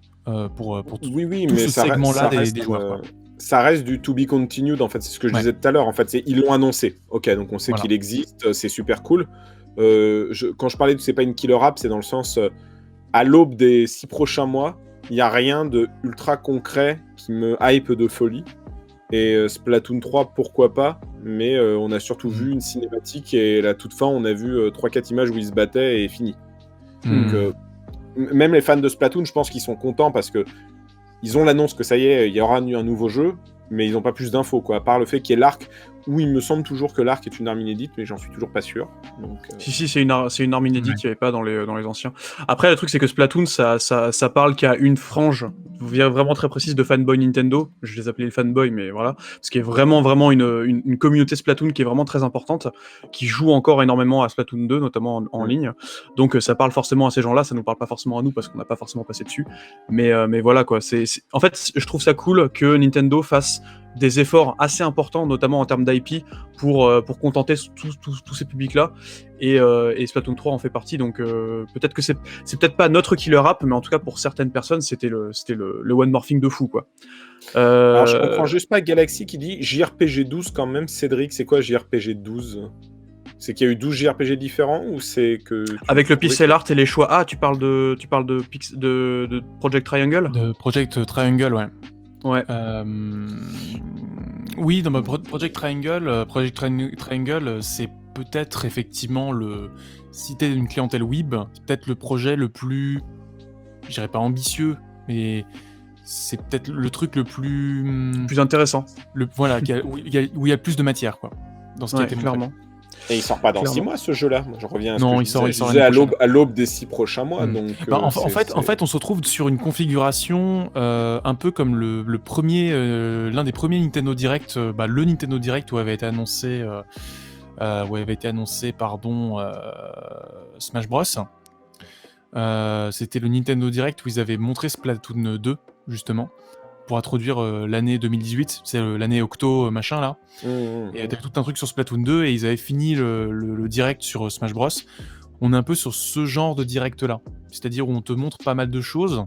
pour tout ce segment-là des joueurs. Ça reste du to be continued, en fait, c'est ce que je disais tout à l'heure. En fait, ils l'ont annoncé. Ok, donc on sait qu'il existe, c'est super cool. Quand je parlais de c'est pas une killer app, c'est dans le sens à l'aube des 6 prochains mois, il n'y a rien de ultra concret qui me hype de folie. Et Splatoon 3, pourquoi pas, mais on a surtout vu une cinématique, et à la toute fin, on a vu 3-4 images où ils se battaient et fini. Donc, même les fans de Splatoon, je pense qu'ils sont contents parce que ils ont l'annonce que ça y est, il y aura un nouveau jeu, mais ils n'ont pas plus d'infos, quoi. À part le fait qu'il y ait l'arc. où il me semble toujours que l'arc est une arme inédite, mais j'en suis toujours pas sûr. Donc, Si, c'est une arme inédite Ouais. qu'il n'y avait pas dans les anciens. Après, le truc, c'est que Splatoon, ça parle qu'à une frange vraiment très précise de fanboy Nintendo. Je les appelais les fanboys, mais voilà. Ce qui est vraiment une communauté Splatoon qui est vraiment très importante, qui joue encore énormément à Splatoon 2, notamment en ligne. Donc, ça parle forcément à ces gens-là, ça nous parle pas forcément à nous, parce qu'on n'a pas forcément passé dessus. Mais voilà, quoi. En fait, je trouve ça cool que Nintendo fasse des efforts assez importants, notamment en termes d'IP, pour contenter tous ces publics-là. Et Splatoon 3 en fait partie, donc peut-être que c'est peut-être pas notre killer app, mais en tout cas pour certaines personnes, c'était le one morphing de fou, quoi. Alors, je comprends juste pas Galaxy qui dit JRPG 12 quand même. Cédric, c'est quoi JRPG 12? C'est qu'il y a eu 12 JRPG différents ou c'est que Avec le pixel art et les choix. Ah, tu parles de Project Triangle? De Project Triangle, ouais. Ouais. Oui, dans Project Triangle, c'est peut-être effectivement si t'es une clientèle web, c'est peut-être le projet le plus, je dirais pas ambitieux, mais c'est peut-être le truc le plus intéressant. Voilà, où il y a plus de matière, quoi, dans ce qui a été montré. Clairement. Et il sort pas dans 6 mois, ce jeu-là. Moi, je reviens à ce Non, que il sort disais à l'aube des 6 prochains mois. Donc, en fait, on se retrouve sur une configuration un peu comme l'un des premiers Nintendo Direct, le Nintendo Direct où avait été annoncé, Smash Bros. C'était le Nintendo Direct où ils avaient montré Splatoon 2, justement, pour introduire l'année 2018, c'est l'année Octo machin là. Et il y avait tout un truc sur Splatoon 2 et ils avaient fini le direct sur Smash Bros. On est un peu sur ce genre de direct là, c'est-à-dire où on te montre pas mal de choses,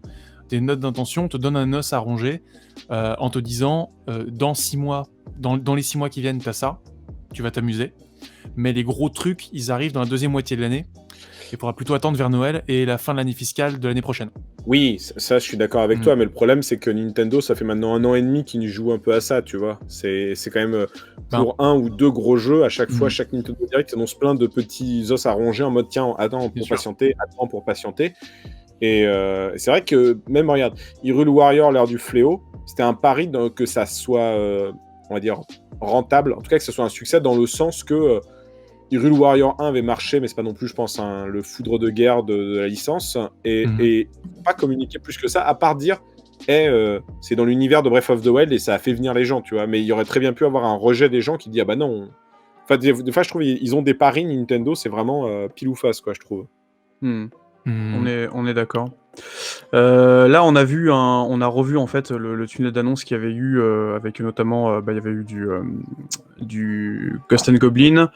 des notes d'intention, on te donne un os à ronger en te disant dans 6 mois, dans les 6 mois qui viennent, t'as ça, tu vas t'amuser. Mais les gros trucs, ils arrivent dans la deuxième moitié de l'année. Il faudra plutôt attendre vers Noël et la fin de l'année fiscale de l'année prochaine. Oui, ça, je suis d'accord avec toi, mais le problème, c'est que Nintendo, ça fait maintenant 1 an et demi qu'ils joue un peu à ça, tu vois. C'est quand même pour 1 ou 2 gros jeux, à chaque fois, chaque Nintendo Direct annonce plein de petits os à ronger en mode tiens, attends pour patienter. Et c'est vrai que, même, regarde, Hyrule Warrior, l'ère du fléau, c'était un pari que ça soit, on va dire, rentable, en tout cas que ce soit un succès dans le sens que Hyrule Warrior 1 avait marché, mais c'est pas non plus, je pense, le foudre de guerre de la licence, et pas communiquer plus que ça, à part dire c'est dans l'univers de Breath of the Wild et ça a fait venir les gens, tu vois. Mais il y aurait très bien pu avoir un rejet des gens qui dit ah bah non. Enfin, des fois, je trouve ils ont des paris Nintendo, c'est vraiment pile ou face, quoi, je trouve. On est d'accord. Là, on a revu en fait le tunnel d'annonce qu'il y avait eu avec notamment, il y avait eu du Ghost and Goblin,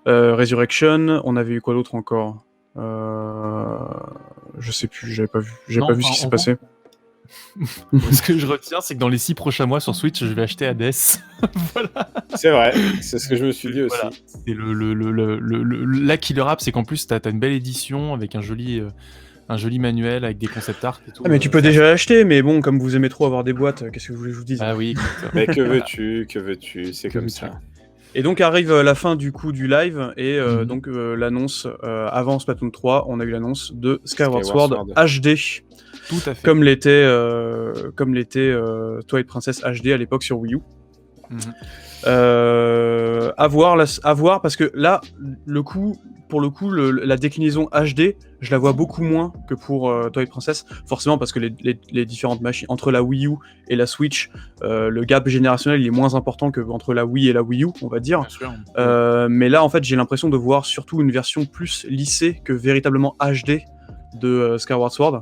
Resurrection. On avait eu quoi d'autre encore? Je sais plus, j'avais pas vu ce qui s'est passé. Ce que je retiens, c'est que dans les 6 prochains mois sur Switch, je vais acheter Hades. Voilà. C'est vrai, c'est ce que je me suis dit aussi. Voilà. Et la killer app, c'est qu'en plus, t'as une belle édition avec un joli manuel avec des concept art et tout. Ah, mais tu peux déjà l'acheter, mais bon, comme vous aimez trop avoir des boîtes, qu'est-ce que vous voulez que je vous dise? Ah oui. Mais que veux-tu, c'est comme ça. Et donc arrive la fin du coup du live et donc l'annonce avant Splatoon 3, on a eu l'annonce de Skyward Sword HD. Tout à fait. Comme l'était Twilight Princess HD à l'époque sur Wii U. À voir parce que là, pour le coup, la déclinaison HD, je la vois beaucoup moins que pour Twilight Princess, forcément parce que les différentes machines entre la Wii U et la Switch, le gap générationnel il est moins important que entre la Wii et la Wii U, on va dire. Bien sûr. Mais là, en fait, j'ai l'impression de voir surtout une version plus lissée que véritablement HD de Skyward Sword.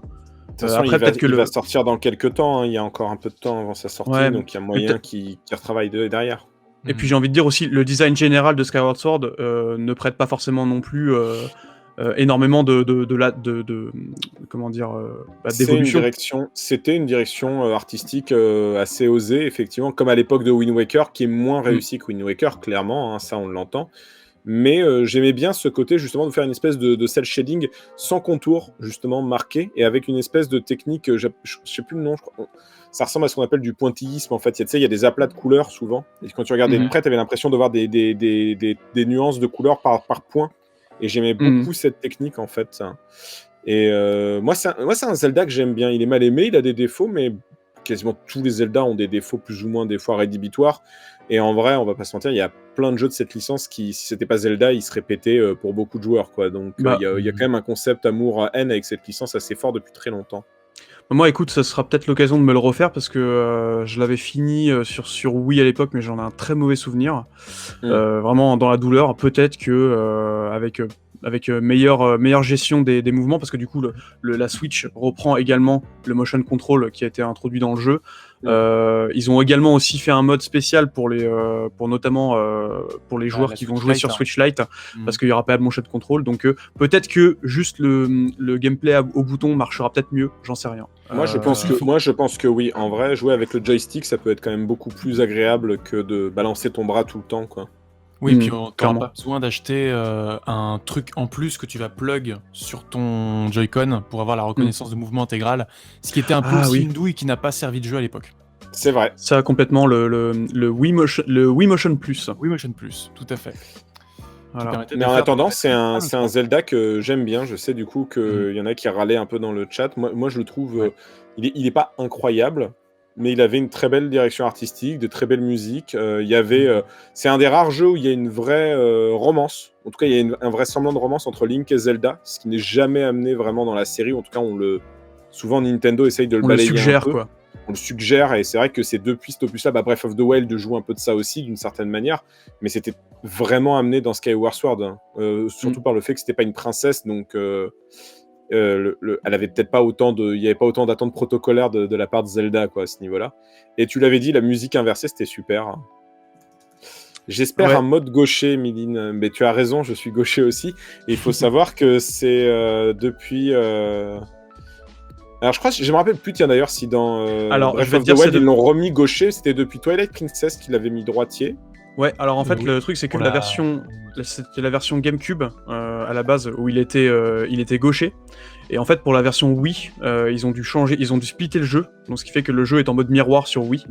De toute façon, après, il va sortir dans quelques temps, hein. Il y a encore un peu de temps avant sa sortie, donc il y a moyen qu'il retravaille derrière. Et puis j'ai envie de dire aussi, le design général de Skyward Sword ne prête pas forcément non plus énormément d'évolution. C'était une direction artistique assez osée, effectivement, comme à l'époque de Wind Waker, qui est moins réussi que Wind Waker, clairement, hein, ça on l'entend. Mais j'aimais bien ce côté justement de faire une espèce de cel shading sans contour, justement marqué, et avec une espèce de technique, je sais plus le nom, je crois. Ça ressemble à ce qu'on appelle du pointillisme en fait. Il y a des aplats de couleurs souvent, et quand tu regardais de près, tu avais l'impression de voir des nuances de couleurs par point, et j'aimais beaucoup cette technique en fait. Et moi, c'est un Zelda que j'aime bien. Il est mal aimé, il a des défauts, mais quasiment tous les Zelda ont des défauts plus ou moins des fois rédhibitoires. Et en vrai, on va pas se mentir, il y a plein de jeux de cette licence qui, si c'était pas Zelda, ils seraient pétés pour beaucoup de joueurs, quoi. Donc Bah, il y a quand même un concept amour-haine avec cette licence assez fort depuis très longtemps. moi, écoute, ça sera peut-être l'occasion de me le refaire parce que je l'avais fini sur Wii à l'époque, mais j'en ai un très mauvais souvenir. Vraiment dans la douleur. Peut-être que avec meilleure gestion des mouvements, parce que du coup, la Switch reprend également le motion control qui a été introduit dans le jeu. Ils ont également aussi fait un mode spécial pour notamment pour les joueurs la qui vont Switch jouer Lite, sur hein. Switch Lite, parce qu'il n'y aura pas de motion control. Donc peut-être que juste le gameplay au bouton marchera peut-être mieux, j'en sais rien. Moi, je pense que oui. En vrai, jouer avec le joystick, ça peut être quand même beaucoup plus agréable que de balancer ton bras tout le temps, quoi. Oui, puis t'auras clairement. pas besoin d'acheter un truc en plus que tu vas plug sur ton Joy-Con pour avoir la reconnaissance de mouvement intégrale, ce qui était un peu Ah aussi oui. une douille qui n'a pas servi de jeu à l'époque. C'est vrai. Ça complètement le Wii Motion Plus. Oui, Motion Plus, tout à fait. Voilà. Mais en attendant, c'est un Zelda que j'aime bien. Je sais du coup qu'il y en a qui râlaient un peu dans le chat. Moi je le trouve, il est pas incroyable, mais il avait une très belle direction artistique, de très belles musiques. C'est un des rares jeux où il y a une vraie romance. En tout cas, il y a un vrai semblant de romance entre Link et Zelda, ce qui n'est jamais amené vraiment dans la série. En tout cas, souvent Nintendo essaye de le balayer suggère, un peu. Quoi. On le suggère, et c'est vrai que c'est depuis cet opus-là, Breath of the Wild joue un peu de ça aussi, d'une certaine manière, mais c'était vraiment amené dans Skyward Sword, surtout par le fait que c'était pas une princesse, donc elle avait peut-être pas il y avait pas autant d'attentes protocolaires de la part de Zelda, quoi, à ce niveau-là. Et tu l'avais dit, la musique inversée, c'était super. J'espère un mode gaucher, Miline, mais tu as raison, je suis gaucher aussi, et il faut savoir que c'est depuis... Alors je me rappelle plus, tiens d'ailleurs, si dans Breath of the Wild ils l'ont remis gaucher, c'était depuis Twilight Princess qu'il avait mis droitier. Ouais, alors en fait le truc c'est que c'était la version GameCube à la base où il était gaucher, et en fait pour la version Wii ils ont dû splitter le jeu, donc ce qui fait que le jeu est en mode miroir sur Wii,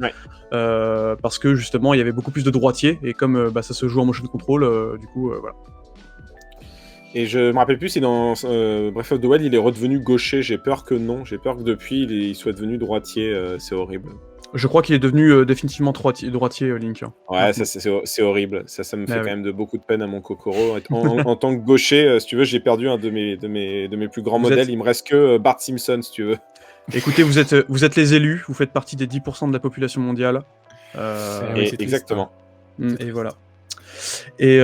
parce que justement il y avait beaucoup plus de droitier, et comme ça se joue en motion control, du coup voilà. Et je me rappelle plus si dans Breath of the Wild il est redevenu gaucher. J'ai peur que non. J'ai peur que depuis il soit devenu droitier. C'est horrible. Je crois qu'il est devenu définitivement droitier, Link. Ouais, ça c'est horrible. Ça me fait quand même beaucoup de peine à mon Kokoro. En tant que gaucher, si tu veux, j'ai perdu un de mes plus grands modèles. Il me reste que Bart Simpson, si tu veux. Écoutez, vous êtes les élus. Vous faites partie des 10% de la population mondiale. Exactement. Et voilà. Et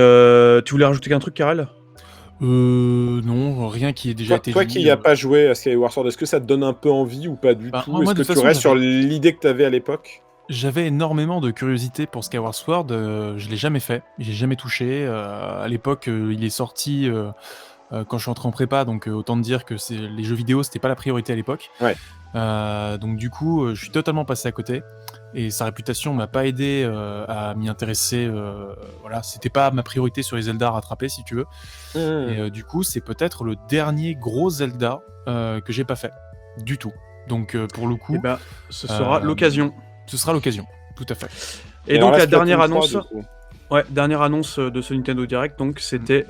tu voulais rajouter un truc, Karel ? Non, rien qui ait déjà été dit. Toi qui n'y as pas joué à Skyward Sword, est-ce que ça te donne un peu envie ou pas du tout? Est-ce que tu restes sur l'idée que tu avais à l'époque? J'avais énormément de curiosité pour Skyward Sword, je l'ai jamais fait, j'ai jamais touché. À l'époque, il est sorti quand je suis entré en prépa, donc autant te dire que les jeux vidéo, c'était pas la priorité à l'époque. Ouais. Donc du coup, je suis totalement passé à côté, et sa réputation m'a pas aidé à m'y intéresser. Voilà, c'était pas ma priorité sur les Zelda à rattraper, si tu veux. Et du coup, c'est peut-être le dernier gros Zelda que j'ai pas fait du tout. Donc pour le coup, ce sera l'occasion. Ce sera l'occasion, tout à fait. Et donc la dernière annonce. Ouais, dernière annonce de ce Nintendo Direct, donc c'était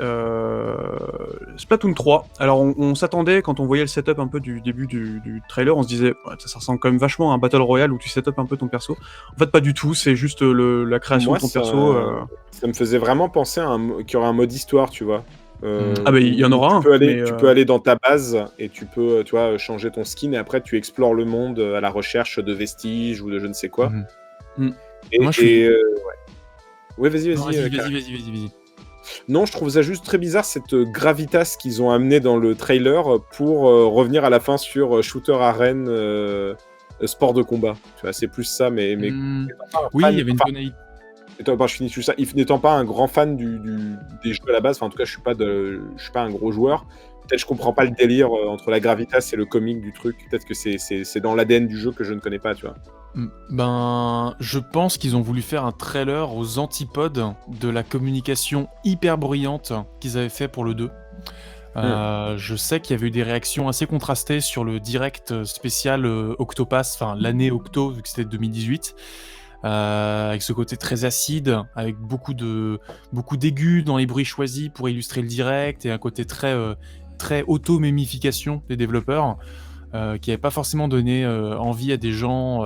Splatoon 3. Alors on s'attendait, quand on voyait le setup un peu du début du trailer, on se disait ça ressemble quand même vachement à un Battle Royale où tu setup un peu ton perso. En fait pas du tout, c'est juste la création de ton perso. Ça me faisait vraiment penser qu'il y aurait un mode histoire, tu vois. Il y en aura un. Tu peux aller dans ta base et tu peux changer ton skin, et après tu explores le monde à la recherche de vestiges ou de je ne sais quoi. Moi, Ouais, vas-y. Non, je trouve ça juste très bizarre, cette gravitas qu'ils ont amené dans le trailer pour revenir à la fin sur shooter arène sport de combat. Tu vois, c'est plus ça, mais oui, il y avait une bonne idée. Je finis sur ça. N'étant pas un grand fan des jeux à la base, en tout cas, je suis pas un gros joueur. Peut-être je comprends pas le délire entre la gravitas et le comique du truc. Peut-être que c'est dans l'ADN du jeu que je ne connais pas, tu vois. Je pense qu'ils ont voulu faire un trailer aux antipodes de la communication hyper bruyante qu'ils avaient fait pour le 2. Je sais qu'il y avait eu des réactions assez contrastées sur le direct spécial Octopass, enfin l'année Octo, vu que c'était 2018. Avec ce côté très acide, avec beaucoup d'aigus dans les bruits choisis pour illustrer le direct, et un côté très auto-mémification des développeurs. qui n'avait pas forcément donné envie à des gens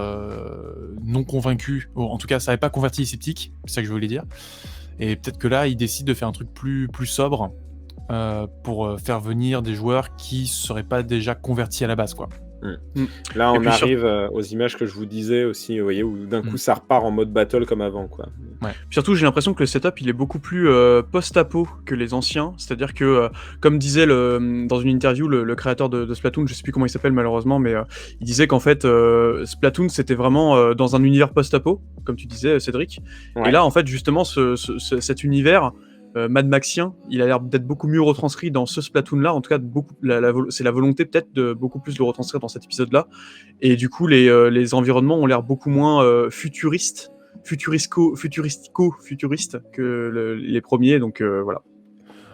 non convaincus. En tout cas, ça n'avait pas converti les sceptiques, c'est ça que je voulais dire. Et peut-être que là, ils décident de faire un truc plus sobre pour faire venir des joueurs qui ne seraient pas déjà convertis à la base, quoi. Là, Et on puis arrive aux images que je vous disais aussi, vous voyez, où d'un coup, ça repart en mode battle comme avant, quoi. Surtout, j'ai l'impression que le setup, il est beaucoup plus post-apo que les anciens. C'est-à-dire que, comme disait dans une interview le créateur de Splatoon, je sais plus comment il s'appelle malheureusement, mais il disait qu'en fait, Splatoon, c'était vraiment dans un univers post-apo, comme tu disais, Cédric. Ouais. Et là, en fait, justement, cet univers Mad Maxien, il a l'air d'être beaucoup mieux retranscrit dans ce Splatoon-là. En tout cas, c'est la volonté peut-être de beaucoup plus le retranscrire dans cet épisode-là. Et du coup, les environnements ont l'air beaucoup moins futuristes que les premiers, donc voilà.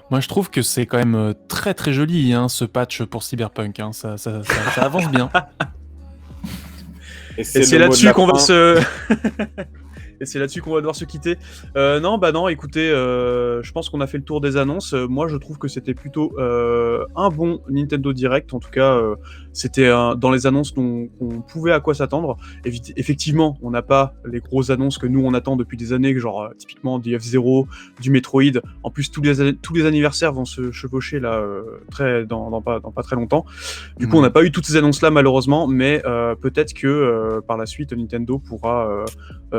Moi, je trouve que c'est quand même très très joli, hein, ce patch pour Cyberpunk. Hein. Ça avance bien. Et c'est là-dessus qu'on va se... Et c'est là-dessus qu'on va devoir se quitter. Non, écoutez, je pense qu'on a fait le tour des annonces. Moi, je trouve que c'était plutôt un bon Nintendo Direct. En tout cas, c'était dans les annonces dont on pouvait à quoi s'attendre. Effectivement, on n'a pas les grosses annonces que nous, on attend depuis des années, genre typiquement du F-Zero, du Metroid. En plus, tous les anniversaires vont se chevaucher là, dans pas très longtemps. Du coup, on n'a pas eu toutes ces annonces-là, malheureusement, mais peut-être que par la suite, Nintendo pourra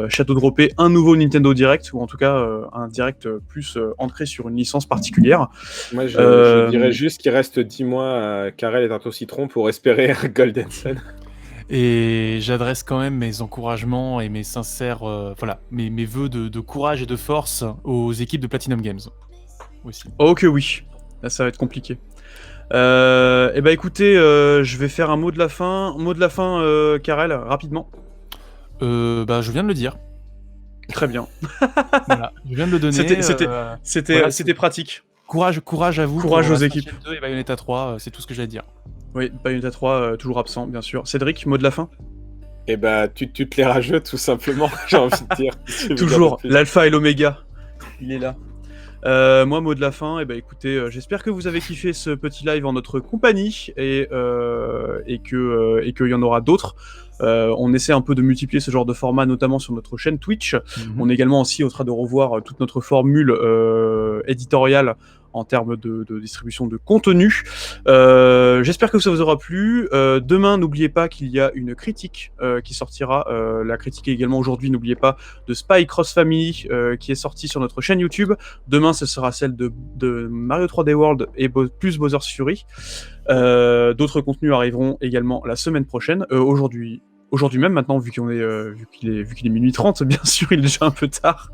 shadow dropper un nouveau Nintendo Direct, ou en tout cas un Direct plus ancré sur une licence particulière. Moi, je dirais juste qu'il reste 10 mois à Karel et Tarte au citron pour espérer un Golden Sun. Et j'adresse quand même mes encouragements et mes sincères, mes vœux de courage et de force aux équipes de Platinum Games aussi. Oh que oui, là ça va être compliqué. Et bah écoutez, je vais faire un mot de la fin. Mot de la fin, Karel, rapidement. Je viens de le dire. Très bien. Voilà, je viens de le donner. C'était pratique. Courage à vous. Courage aux équipes. 2 et Bayonetta 3, c'est tout ce que j'ai à dire. Oui, Bayonetta 3, toujours absent, bien sûr. Cédric, mot de la fin? Et bah, tu te les rajoutes, tout simplement, j'ai envie de dire. Toujours, l'alpha et l'oméga. Il est là. Moi, mot de la fin, et écoutez, j'espère que vous avez kiffé ce petit live en notre compagnie et qu'il y en aura d'autres. On essaie un peu de multiplier ce genre de format, notamment sur notre chaîne Twitch. On est également aussi en train de revoir toute notre formule éditoriale en termes de distribution de contenu. J'espère que ça vous aura plu. Demain, n'oubliez pas qu'il y a une critique qui sortira. La critique est également aujourd'hui, n'oubliez pas, de Spy Cross Family qui est sortie sur notre chaîne YouTube. Demain, ce sera celle de Mario 3D World et plus Bowser's Fury. D'autres contenus arriveront également la semaine prochaine. Aujourd'hui même maintenant, vu qu'il est minuit 30, bien sûr, il est déjà un peu tard.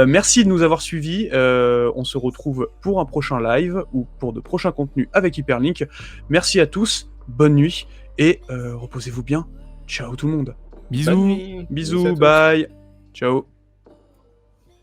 Merci de nous avoir suivis. On se retrouve pour un prochain live ou pour de prochains contenus avec Hyperlink. Merci à tous, bonne nuit et reposez-vous bien. Ciao tout le monde. Bisous. Bisous, bye. Ciao.